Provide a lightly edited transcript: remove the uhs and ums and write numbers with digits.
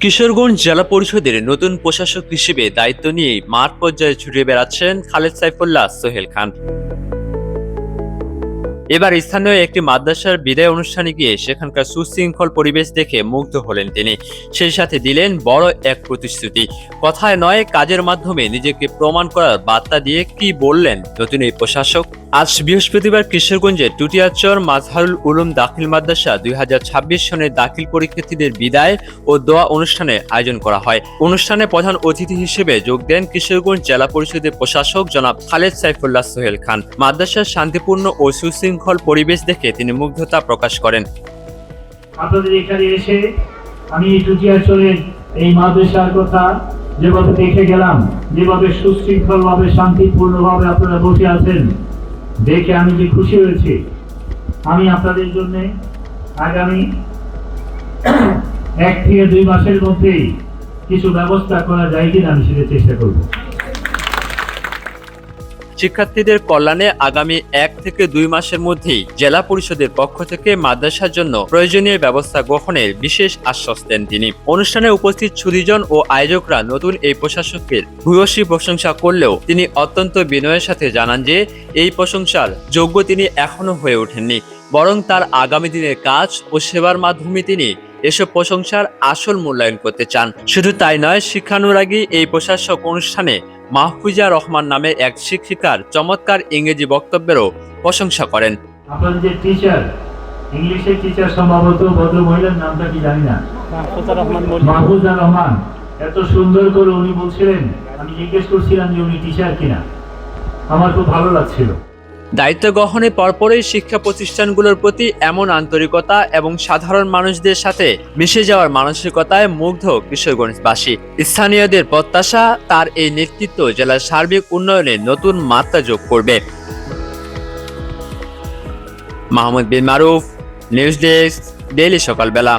কিশোরগঞ্জ জেলা পরিষদের নতুন প্রশাসক হিসেবে দায়িত্ব নিয়ে মাঠ পর্যায়ে ছুটে বেড়াচ্ছেন খালেদ সাইফুল্লাহ সোহেল খান। এবার স্থানীয় একটি মাদ্রাসার বিদায় অনুষ্ঠানে গিয়ে সেখানকার সুশৃঙ্খল পরিবেশ দেখে মুগ্ধ হলেন তিনি। সেই সাথে দিলেন বড় এক প্রতিশ্রুতি, কথায় নয় কাজের মাধ্যমে নিজেকে প্রমাণ করার বার্তা দিয়ে কি বললেন নতুন এই প্রশাসক। আজ বৃহস্পতিবার কিশোরগঞ্জের টুটিয়াচর মাজহারুল উলুম দাখিল মাদ্রাসা 2026 সনের দাখিল পরীক্ষার্থীদের বিদায় ও দোয়া অনুষ্ঠানের আয়োজন করা হয়। অনুষ্ঠানে প্রধান অতিথি হিসেবে যোগ দেন কিশোরগঞ্জ জেলা পরিষদের প্রশাসক জনাব খালেদ সাইফুল্লাহ সোহেল খান। মাদ্রাসার শান্তিপূর্ণ ও সুশৃঙ্খল পরিবেশ দেখে তিনি মুগ্ধতা প্রকাশ করেন। আপনাদের এখানে এসে আমি টুটিয়াচরের এই মাদ্রাসার কথা যেভাবে দেখে গেলাম, যেভাবে সুশৃঙ্খলভাবে শান্তিপূর্ণভাবে আপনারা বসে আছেন, দেখে আমি যে খুশি হয়েছি। আমি আপনাদের জন্য আগামী 1 থেকে 2 মাসের মধ্যেই কিছু ব্যবস্থা করা যায় কিনা আমি সেটা চেষ্টা করব। শিক্ষার্থীদের কল্যাণে আগামী 1 থেকে 2 মাসের মধ্যেই জেলা পরিষদের পক্ষ থেকে মাদ্রাসার জন্য প্রয়োজনীয় ব্যবস্থা গ্রহণের বিশেষ আশ্বাস দেন তিনি। অনুষ্ঠানে উপস্থিত সুধীজন ও আয়োজকরা নতুন এই প্রশাসকের ভূয়সী প্রশংসা করলেও তিনি অত্যন্ত বিনয়ের সাথে জানান যে এই প্রশংসার যোগ্য তিনি এখনো হয়ে ওঠেননি, বরং তার আগামী দিনের কাজ ও সেবার মাধ্যমে তিনি এসব প্রশংসার আসল মূল্যায়ন করতে চান। শুধু তাই নয়, শিক্ষানুরাগী এই প্রশাসক অনুষ্ঠানে মাহফুজা রহমান নামে এক শিক্ষিকার চমৎকার ইংরেজি বক্তব্যেরও প্রশংসা করেন। আপনাদের যে টিচার, ইংলিশের টিচার, সম্ভবত ভদ্র মহিলার নামটা কি জানি না, মাহফুজা রহমান, এত সুন্দর করে উনি বলছিলেন, আমি জিজ্ঞেস করছিলাম যে উনি টিচার কিনা। আমার খুব ভালো লাগছিল। দায়িত্ব গ্রহণের পরপরই শিক্ষা প্রতিষ্ঠানগুলোর প্রতি এমন আন্তরিকতা এবং সাধারণ মানুষদের সাথে মিশে যাওয়ার মানসিকতায় মুগ্ধ কিশোরগঞ্জবাসী। স্থানীয়দের প্রত্যাশা তার এই নেতৃত্ব জেলার সার্বিক উন্নয়নে নতুন মাত্রা যোগ করবে। মাহমুদ বিন মারুফ, নিউজ ডেস্ক, ডেইলি সকালবেলা।